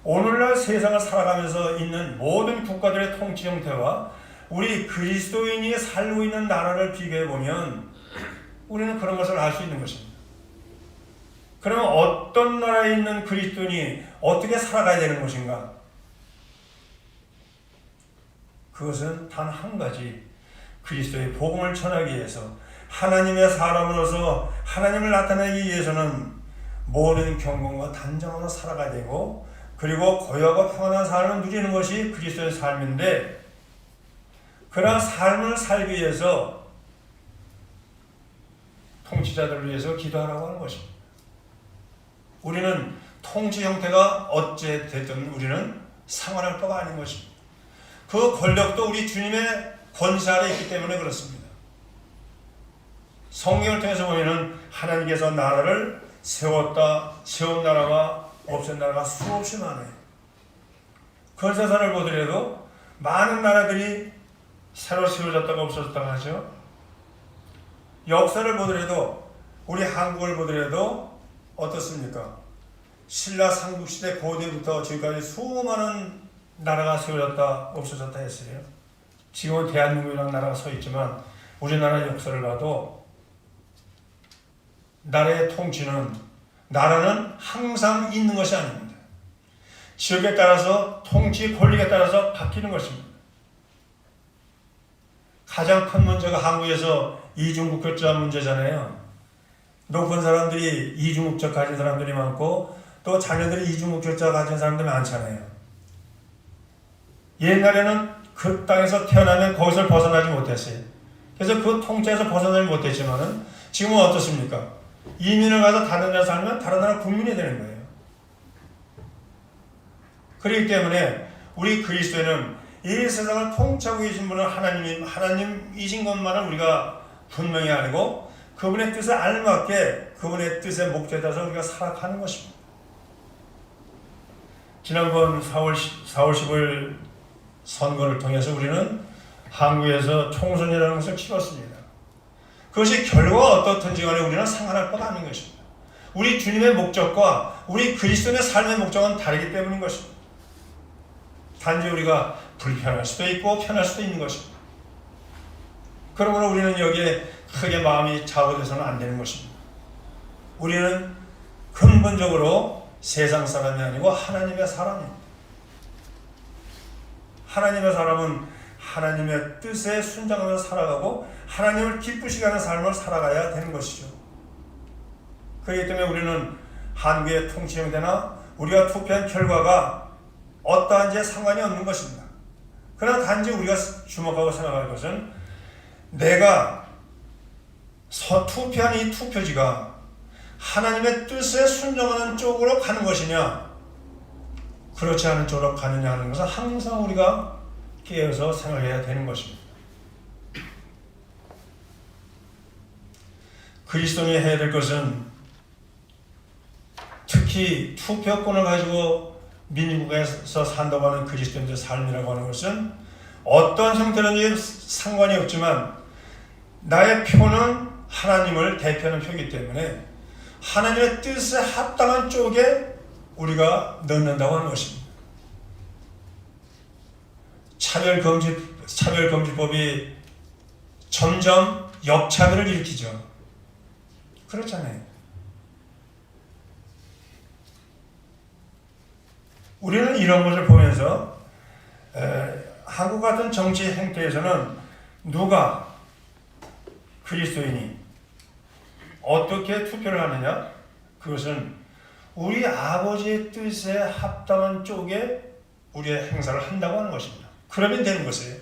오늘날 세상을 살아가면서 있는 모든 국가들의 통치 형태와 우리 그리스도인이 살고 있는 나라를 비교해 보면 우리는 그런 것을 알 수 있는 것입니다. 그러면 어떤 나라에 있는 그리스도인이 어떻게 살아가야 되는 것인가? 그것은 단 한 가지, 그리스도의 복음을 전하기 위해서, 하나님의 사람으로서 하나님을 나타내기 위해서는 모든 경건과 단정으로 살아가야 되고, 그리고 고요하고 평안한 삶을 누리는 것이 그리스도의 삶인데, 그러한 삶을 살기 위해서 통치자들을 위해서 기도하라고 하는 것입니다. 우리는 통치 형태가 어찌 됐든 우리는 상관할 바가 아닌 것입니다. 그 권력도 우리 주님의 권세 아래 있기 때문에 그렇습니다. 성경을 통해서 보면 하나님께서 나라를 세운 나라가 없앤 나라가 수없이 많아요. 근세사를 보더라도 많은 나라들이 새로 세워졌다가 없어졌다가 하죠. 역사를 보더라도 우리 한국을 보더라도 어떻습니까? 신라 삼국시대 고대부터 지금까지 수많은 나라가 세워졌다 없어졌다 했어요. 지금은 대한민국이라는 나라가 서 있지만 우리나라 역사를 봐도 나라의 통치는, 나라는 항상 있는 것이 아닙니다. 지역에 따라서, 통치 권력에 따라서 바뀌는 것입니다. 가장 큰 문제가 한국에서 이중국적자 문제잖아요. 높은 사람들이 이중국적 가진 사람들이 많고 또 자녀들이 이중국적자 가진 사람들이 많잖아요. 옛날에는 그 땅에서 태어나면 거기서 벗어나지 못했어요. 그래서 그 통치에서 벗어나지 못했지만은 지금은 어떻습니까? 이민을 가서 다른 나라 살면 다른 나라 국민이 되는 거예요. 그렇기 때문에 우리 그리스도인은 이 세상을 통치하고 계신 분은 하나님이신 것만을 우리가 분명히 알고 그분의 뜻에 알맞게 그분의 뜻의 목적에 따라서 우리가 살아가는 것입니다. 지난번 4월 15일 선거를 통해서 우리는 한국에서 총선이라는 것을 치렀습니다. 그것이 결과가 어떻든지 간에 우리는 상관할 바가 아닌 것입니다. 우리 주님의 목적과 우리 그리스도의 삶의 목적은 다르기 때문인 것입니다. 단지 우리가 불편할 수도 있고 편할 수도 있는 것입니다. 그러므로 우리는 여기에 크게 마음이 좌우돼서는 안 되는 것입니다. 우리는 근본적으로 세상 사람이 아니고 하나님의 사람입니다. 하나님의 사람은 하나님의 뜻에 순종하며 살아가고 하나님을 기쁘시게 하는 삶을 살아가야 되는 것이죠. 그렇기 때문에 우리는 한국의 통치 형태나 우리가 투표한 결과가 어떠한지에 상관이 없는 것입니다. 그러나 단지 우리가 주목하고 생각할 것은 내가 투표한 이 투표지가 하나님의 뜻에 순종하는 쪽으로 가는 것이냐 그렇지 않은 쪽으로 가느냐 하는 것은 항상 우리가 깨어서 생각해야 되는 것입니다. 그리스도인이 해야 될 것은 특히 투표권을 가지고 민주국에서 산다고 하는 그리스도인들의 삶이라고 하는 것은 어떤 형태든지 상관이 없지만 나의 표는 하나님을 대표하는 표이기 때문에 하나님의 뜻에 합당한 쪽에 우리가 넣는다고 하는 것입니다. 차별금지법이 점점 역차별을 일으키죠. 그렇잖아요. 우리는 이런 것을 보면서 한국 같은 정치 행태에서는 누가 그리스도인이 어떻게 투표를 하느냐? 그것은 우리 아버지의 뜻에 합당한 쪽에 우리의 행사를 한다고 하는 것입니다. 그러면 되는 것이에요.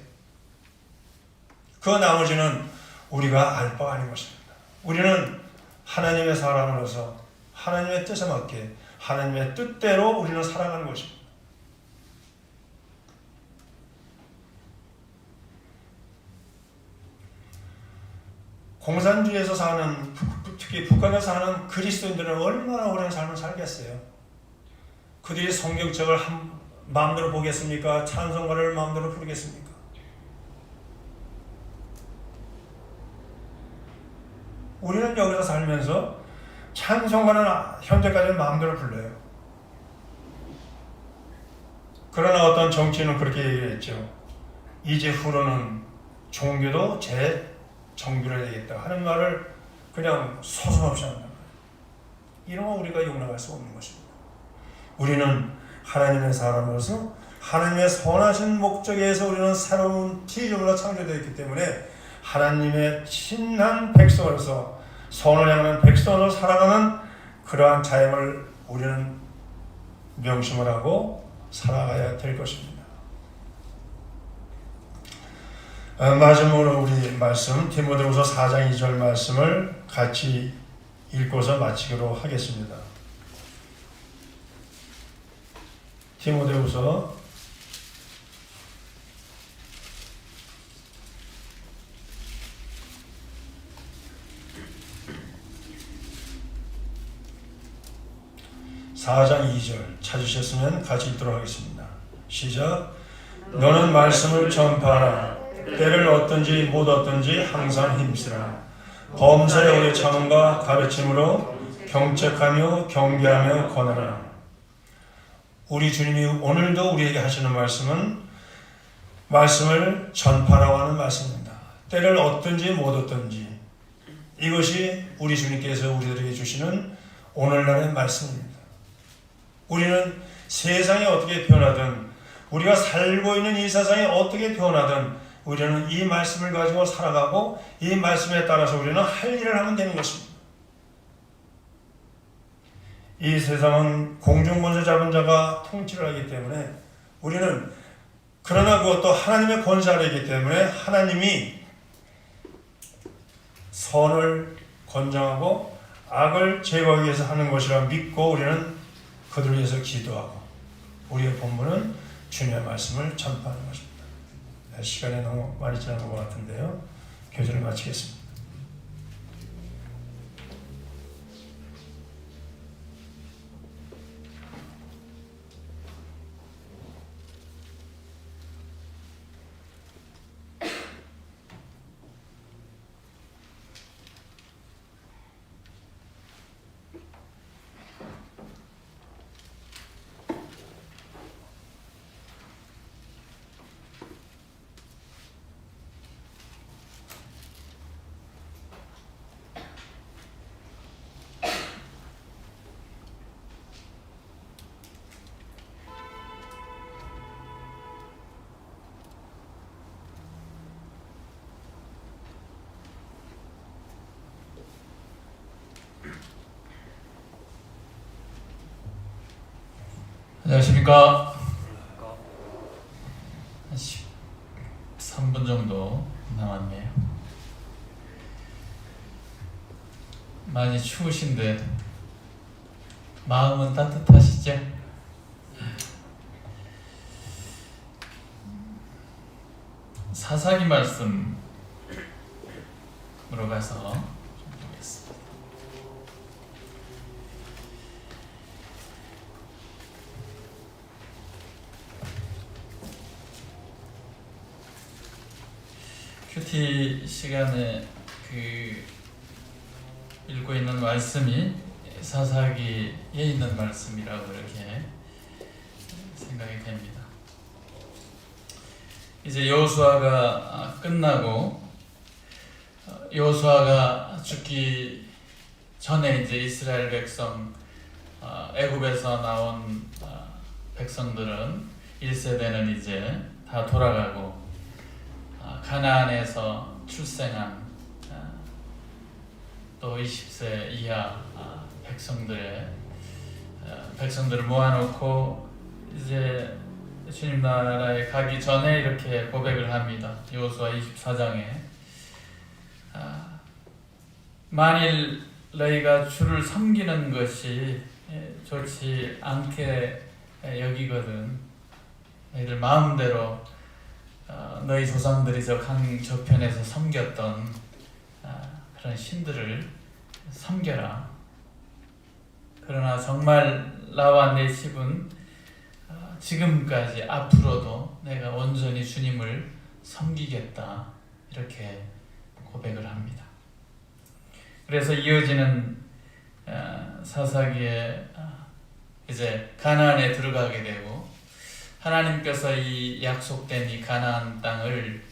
그 나머지는 우리가 알 바가 아닌 것입니다. 우리는 하나님의 사람으로서 하나님의 뜻에 맞게 하나님의 뜻대로 우리는 살아가는 것입니다. 공산주의에서 사는, 특히 북한에서 사는 그리스도인들은 얼마나 오랜 삶을 살겠어요. 그들이 성경책을 마음대로 보겠습니까? 찬송가를 마음대로 부르겠습니까? 우리는 여기서 살면서 찬송가는 현재까지는 마음대로 불러요. 그러나 어떤 정치인은 그렇게 얘기했죠. 이제 후로는 종교도 제 정규를 내겠다 하는 말을 그냥 서슴없이 한다. 이러면 우리가 용납할 수 없는 것입니다. 우리는 하나님의 사람으로서 하나님의 선하신 목적에서 우리는 새로운 피조물로 창조되어 있기 때문에 하나님의 친한 백성으로서 선을 향하는 백성으로 살아가는 그러한 자임을 우리는 명심을 하고 살아가야 될 것입니다. 마지막으로 우리 말씀 디모데후서 4장 2절 말씀을 같이 읽고서 마치기로 하겠습니다. 디모데후서 4장 2절 찾으셨으면 같이 읽도록 하겠습니다. 시작. 너는 말씀을 전파하라. 때를 얻든지 못 얻든지 항상 힘쓰라. 범사에 오래 참음과 가르침으로 경책하며 경계하며 권하라. 우리 주님이 오늘도 우리에게 하시는 말씀은 말씀을 전파라고 하는 말씀입니다. 때를 얻든지 못 얻든지 이것이 우리 주님께서 우리들에게 주시는 오늘날의 말씀입니다. 우리는 세상이 어떻게 변하든 우리가 살고 있는 이 세상이 어떻게 변하든 우리는 이 말씀을 가지고 살아가고 이 말씀에 따라서 우리는 할 일을 하면 되는 것입니다. 이 세상은 공중권세 잡은 자가 통치를 하기 때문에 우리는 그러나 그것도 하나님의 권세 아래 있기 때문에 하나님이 선을 권장하고 악을 제거하기 위해서 하는 것이라 믿고 우리는 그들을 위해서 기도하고 우리의 본분은 주님의 말씀을 전파하는 것입니다. 시간이 너무 많이 지난 것 같은데요. 교제를 마치겠습니다. 안녕하십니까. 한 13분 정도 남았네요. 많이 추우신데 마음은 따뜻하시죠? 사사기 말씀으로 가서 좀 보겠습니다. 큐티 시간에 읽고 있는 말씀이 사사기에 있는 말씀이라고 이렇게 생각이 됩니다. 이제 여호수아가 끝나고 여호수아가 죽기 전에 이제 이스라엘 백성 애굽에서 나온 백성들은 1세대는 이제 다 돌아가고 가나안에서 출생한 또 20세 이하 백성들을 모아놓고 이제 주님 나라에 가기 전에 이렇게 고백을 합니다. 여호수아 24장에 만일 너희가 주를 섬기는 것이 좋지 않게 여기거든 너희들 마음대로 너희 조상들이 저 강 저편에서 섬겼던 그런 신들을 섬겨라. 그러나 정말 나와 내 집은 지금까지 앞으로도 내가 온전히 주님을 섬기겠다. 이렇게 고백을 합니다. 그래서 이어지는 사사기에 이제 가나안에 들어가게 되고 하나님께서 이 약속된 이 가나안 땅을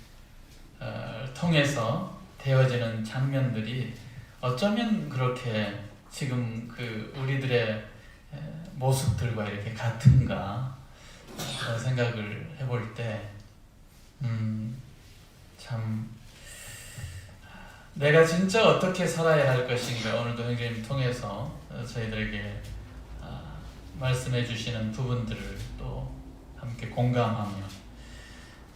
통해서 되어지는 장면들이 어쩌면 그렇게 지금 그 우리들의 모습들과 이렇게 같은가 그런 생각을 해볼 때 참 내가 진짜 어떻게 살아야 할 것인가 오늘도 형제님 통해서 저희들에게 말씀해 주시는 부분들을 또 함께 공감하며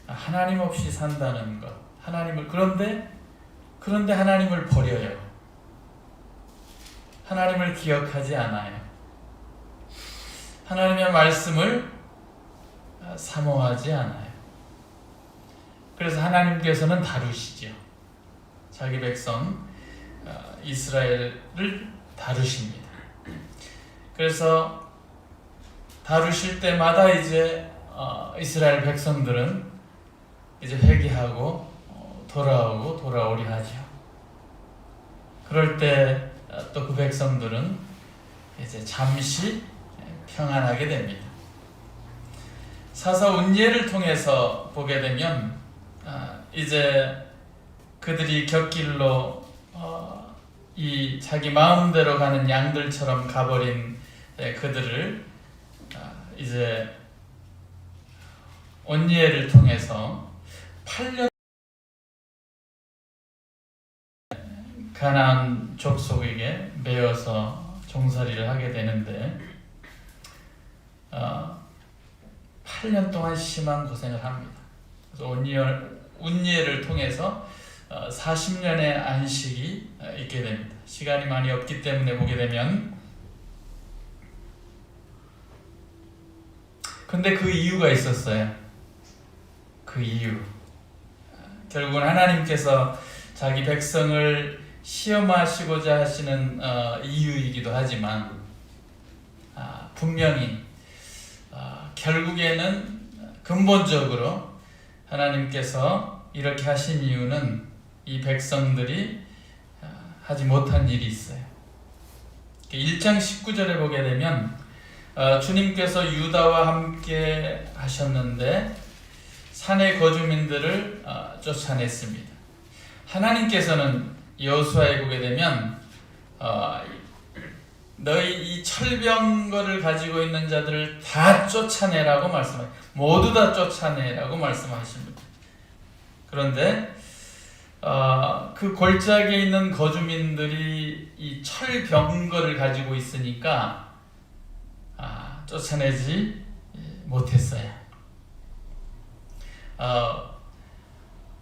하나님 없이 산다는 것, 하나님을 그런데 하나님을 버려요. 하나님을 기억하지 않아요. 하나님의 말씀을 사모하지 않아요. 그래서 하나님께서는 다루시죠. 자기 백성 이스라엘을 다루십니다. 그래서 다루실 때마다 이제 이스라엘 백성들은 이제 회개하고 돌아오리 하죠. 그럴 때 또 그 백성들은 이제 잠시 평안하게 됩니다. 사사 운예를 통해서 보게 되면 이제 그들이 곁길로 이 자기 마음대로 가는 양들처럼 가버린 그들을 이제 온니엘을 통해서 8년 가나안 족속에게 매어서 종살이를 하게 되는데 8년 동안 심한 고생을 합니다. 그래서 온니엘을 통해서 40년의 안식이 있게 됩니다. 시간이 많이 없기 때문에 보게 되면 근데 그 이유가 있었어요. 그 이유 결국은 하나님께서 자기 백성을 시험하시고자 하시는 이유이기도 하지만 분명히 결국에는 근본적으로 하나님께서 이렇게 하신 이유는 이 백성들이 하지 못한 일이 있어요. 1장 19절에 보게 되면 주님께서 유다와 함께 하셨는데 산의 거주민들을 쫓아냈습니다. 하나님께서는 여호수아에 보게 되면 너희 이 철병거를 가지고 있는 자들을 다 쫓아내라고 말씀하십니다. 모두 다 쫓아내라고 말씀하십니다. 그런데 그 골짜기에 있는 거주민들이 이 철병거를 가지고 있으니까 쫓아내지 못했어요.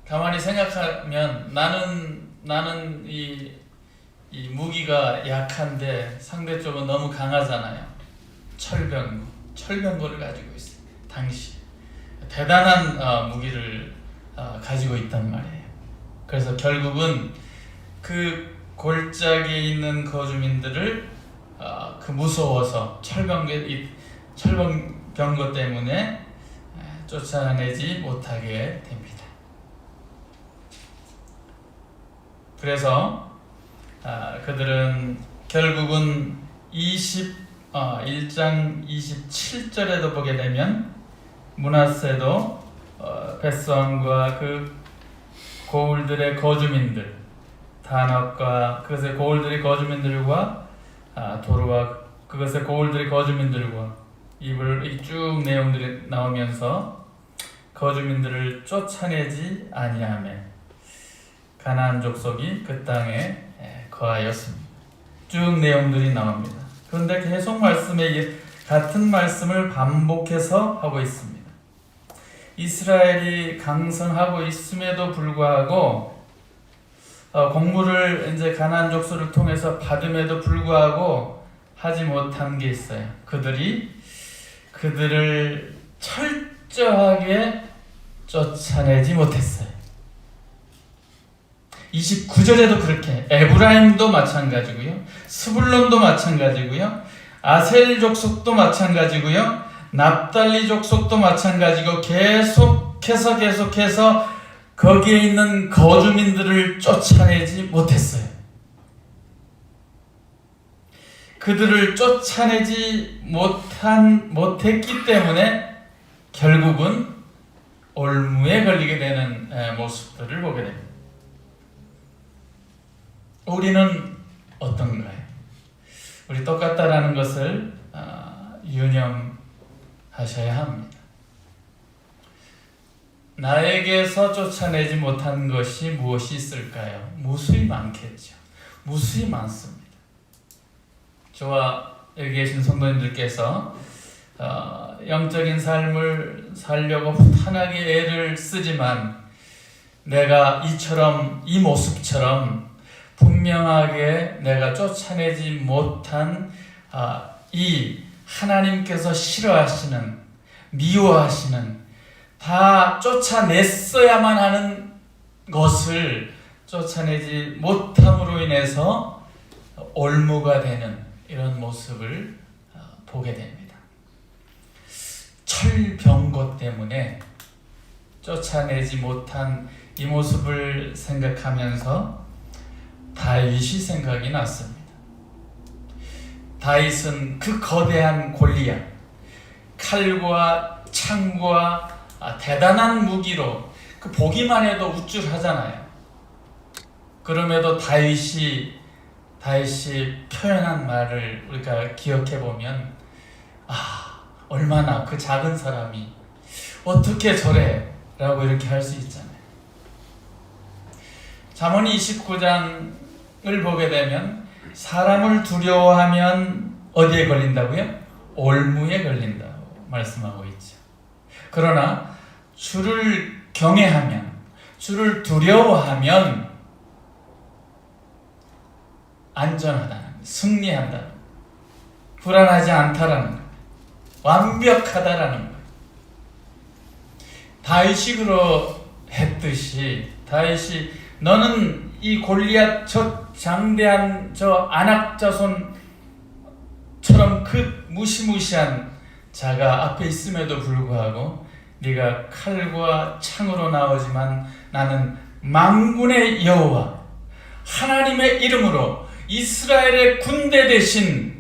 가만히 생각하면 나는 이 무기가 약한데 상대 쪽은 너무 강하잖아요. 철병거를 가지고 있어요. 당시 대단한 무기를 가지고 있단 말이에요. 그래서 결국은 그 골짜기에 있는 거주민들을 그 무서워서 철병거 때문에 쫓아내지 못하게 됩니다. 그래서 그들은 결국은 1장 27절에도 보게 되면 므낫세도 벳수함과 그 고울들의 거주민들 단합과 그것의 고울들의 거주민들과 도르와 그것의 고울들의 거주민들과 이 쭉 내용들이 나오면서 거주민들을 쫓아내지 아니하며 가나안 족속이 그 땅에 거하였습니다. 쭉 내용들이 나옵니다. 그런데 계속 말씀에 같은 말씀을 반복해서 하고 있습니다. 이스라엘이 강성하고 있음에도 불구하고 공물을 이제 가나안 족속을 통해서 받음에도 불구하고 하지 못한 게 있어요. 그들을 철저하게 쫓아내지 못했어요. 29절에도 그렇게 에브라임도 마찬가지고요. 스불론도 마찬가지고요. 아셀 족속도 마찬가지고요. 납달리 족속도 마찬가지고 계속해서 거기에 있는 거주민들을 쫓아내지 못했어요. 그들을 쫓아내지 못했기 때문에 결국은 올무에 걸리게 되는 모습들을 보게 됩니다. 우리는 어떤가요? 우리 똑같다라는 것을 유념하셔야 합니다. 나에게서 쫓아내지 못한 것이 무엇이 있을까요? 무수히 많겠죠. 무수히 많습니다. 저와 여기 계신 성도님들께서 영적인 삶을 살려고 편하게 애를 쓰지만 내가 이 모습처럼 분명하게 내가 쫓아내지 못한 이 하나님께서 싫어하시는, 미워하시는, 다 쫓아냈어야만 하는 것을 쫓아내지 못함으로 인해서 올무가 되는 이런 모습을 보게 됩니다. 철병고 때문에 쫓아내지 못한 이 모습을 생각하면서 다윗이 생각이 났습니다. 다윗은 그 거대한 골리앗, 칼과 창과 대단한 무기로 그 보기만 해도 우쭐하잖아요. 그럼에도 다윗이 표현한 말을 우리가 기억해 보면 얼마나 그 작은 사람이 어떻게 저래? 라고 이렇게 할 수 있잖아요. 잠언 29장을 보게 되면 사람을 두려워하면 어디에 걸린다고요? 올무에 걸린다고 말씀하고 있죠. 그러나 주를 경외하면, 두려워하면 안전하다는, 승리한다는, 불안하지 않다라는 것, 완벽하다라는 것. 다윗이 그러했듯이 다윗이 너는 이 골리앗 저 장대한 저 안악자손처럼 그 무시무시한 자가 앞에 있음에도 불구하고 네가 칼과 창으로 나오지만 나는 만군의 여호와 하나님의 이름으로 이스라엘의 군대 대신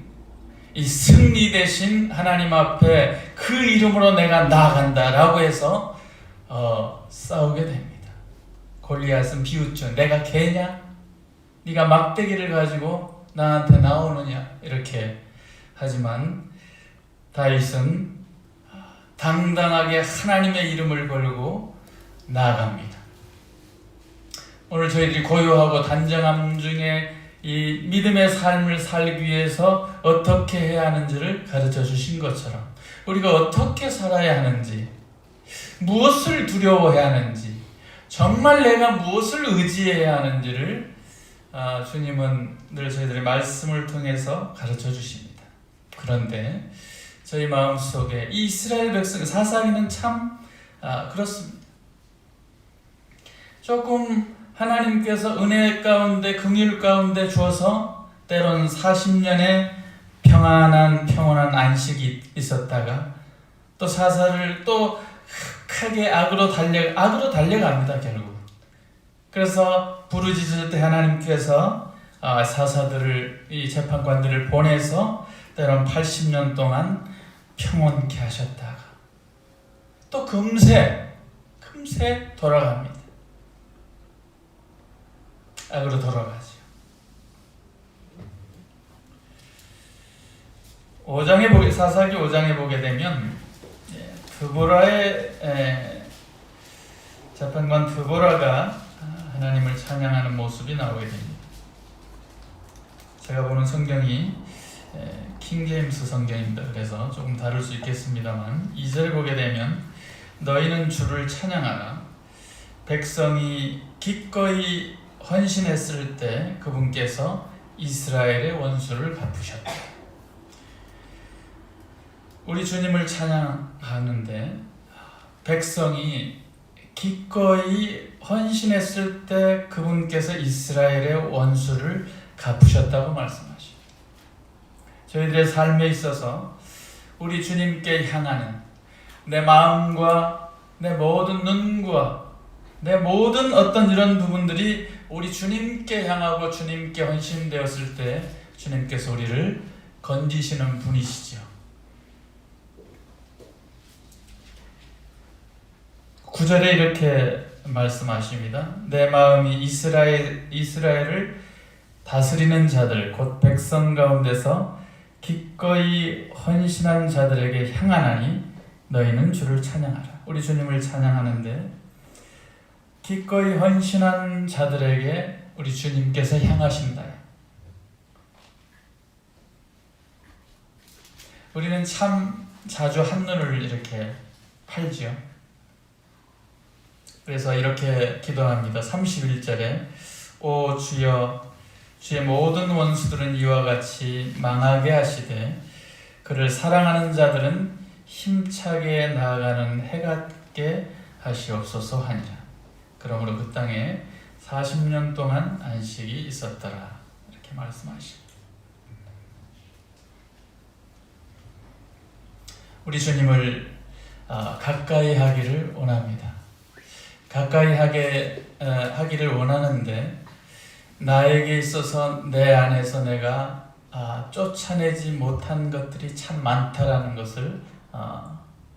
이 승리 대신 하나님 앞에 그 이름으로 내가 나아간다라고 해서 싸우게 됩니다. 골리앗은 비웃죠. 내가 개냐? 네가 막대기를 가지고 나한테 나오느냐? 이렇게 하지만 다윗은 당당하게 하나님의 이름을 걸고 나아갑니다. 오늘 저희들이 고요하고 단정함 중에 이 믿음의 삶을 살기 위해서 어떻게 해야 하는지를 가르쳐 주신 것처럼 우리가 어떻게 살아야 하는지, 무엇을 두려워해야 하는지, 정말 내가 무엇을 의지해야 하는지를 주님은 늘 저희들의 말씀을 통해서 가르쳐 주십니다. 그런데 저희 마음속에 이 이스라엘 백성 사사기는 참 그렇습니다. 조금 하나님께서 은혜 가운데 긍휼 가운데 주어서 때론 40년의 평온한 안식이 있었다가 또 사사를 또 크게 악으로 달려갑니다. 결국. 그래서 부르짖을 때 하나님께서 사사들을, 이 재판관들을 보내서 때론 80년 동안 평온케 하셨다가 또 금세 돌아갑니다. 악으로 돌아가죠. 4사기 5장에 보게 되면 드보라의 재판관 드보라가 하나님을 찬양하는 모습이 나오게 됩니다. 제가 보는 성경이 킹제임스 성경입니다. 그래서 조금 다를 수 있겠습니다만 2절 보게 되면 너희는 주를 찬양하라. 백성이 기꺼이 헌신했을 때 그분께서 이스라엘의 원수를 갚으셨다. 우리 주님을 찬양하는데 백성이 기꺼이 헌신했을 때 그분께서 이스라엘의 원수를 갚으셨다고 말씀하십니다. 저희들의 삶에 있어서 우리 주님께 향하는 내 마음과 내 모든 눈과 내 모든 어떤 이런 부분들이 우리 주님께 향하고 주님께 헌신되었을 때 주님께서 우리를 건지시는 분이시죠. 9절에 이렇게 말씀하십니다. 내 마음이 이스라엘을 다스리는 자들 곧 백성 가운데서 기꺼이 헌신한 자들에게 향하나니 너희는 주를 찬양하라. 우리 주님을 찬양하는데 기꺼이 헌신한 자들에게 우리 주님께서 향하신다. 우리는 참 자주 한눈을 이렇게 팔지요. 그래서 이렇게 기도합니다. 31절에 오 주여 주의 모든 원수들은 이와 같이 망하게 하시되 그를 사랑하는 자들은 힘차게 나아가는 해 같게 하시옵소서 하니라. 그러므로 그 땅에 40년 동안 안식이 있었더라. 이렇게 말씀하십니다. 우리 주님을 가까이 하기를 원합니다. 가까이 하기를 원하는데 나에게 있어서 내 안에서 내가 쫓아내지 못한 것들이 참 많다라는 것을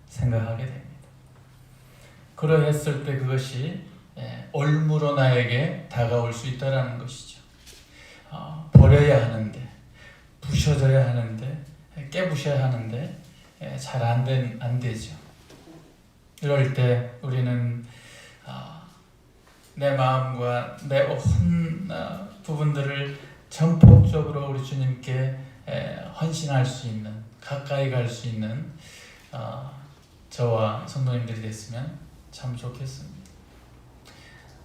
생각하게 됩니다. 그러했을 때 그것이 올무로 나에게 다가올 수 있다라는 것이죠. 버려야 하는데, 부셔져야 하는데, 깨부셔야 하는데 잘 안 되죠. 이럴 때 우리는 내 마음과 내 온 부분들을 전폭적으로 우리 주님께 헌신할 수 있는, 가까이 갈 수 있는 저와 성도님들이 됐으면 참 좋겠습니다.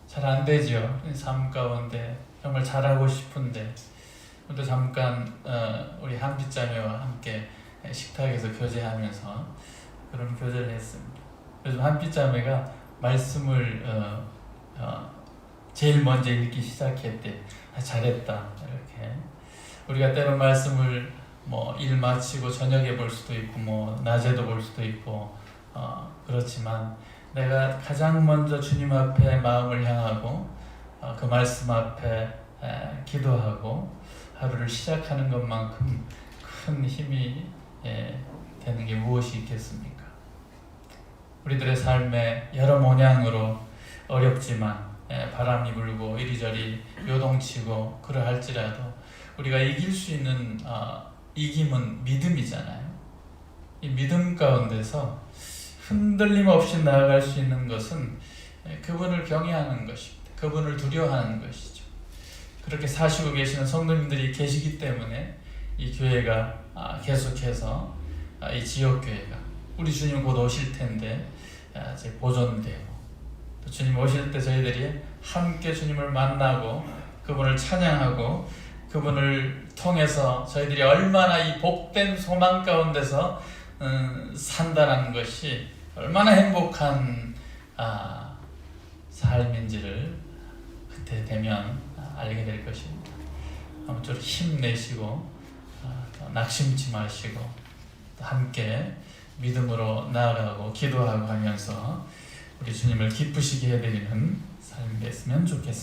잘 안 되죠. 삶 가운데 정말 잘하고 싶은데 또 잠깐 우리 한빛자매와 함께 식탁에서 교제하면서 그런 교제를 했습니다. 요즘 한빛자매가 말씀을 제일 먼저 읽기 시작했대. 잘했다. 이렇게 우리가 때론 말씀을 일 마치고 저녁에 볼 수도 있고 낮에도 볼 수도 있고 그렇지만 내가 가장 먼저 주님 앞에 마음을 향하고 그 말씀 앞에 기도하고 하루를 시작하는 것만큼 큰 힘이 되는 게 무엇이 있겠습니까? 우리들의 삶에 여러 모양으로 어렵지만 바람이 불고 이리저리 요동치고 그러할지라도 우리가 이길 수 있는 이김은 믿음이잖아요. 이 믿음 가운데서 흔들림 없이 나아갈 수 있는 것은 그분을 경외하는 것입니다. 그분을 두려워하는 것이죠. 그렇게 사시고 계시는 성도님들이 계시기 때문에 이 교회가 계속해서 이 지역교회가 우리 주님 곧 오실 텐데 보존되고 또 주님 오실 때 저희들이 함께 주님을 만나고 그분을 찬양하고 그분을 통해서 저희들이 얼마나 이 복된 소망 가운데서 산다는 것이 얼마나 행복한 삶인지를 그때 되면 알게 될 것입니다. 아무쪼록 힘내시고 낙심치 마시고 함께 믿음으로 나아가고 기도하고 하면서 우리 주님을 기쁘시게 해드리는 삶이 됐으면 좋겠습니다.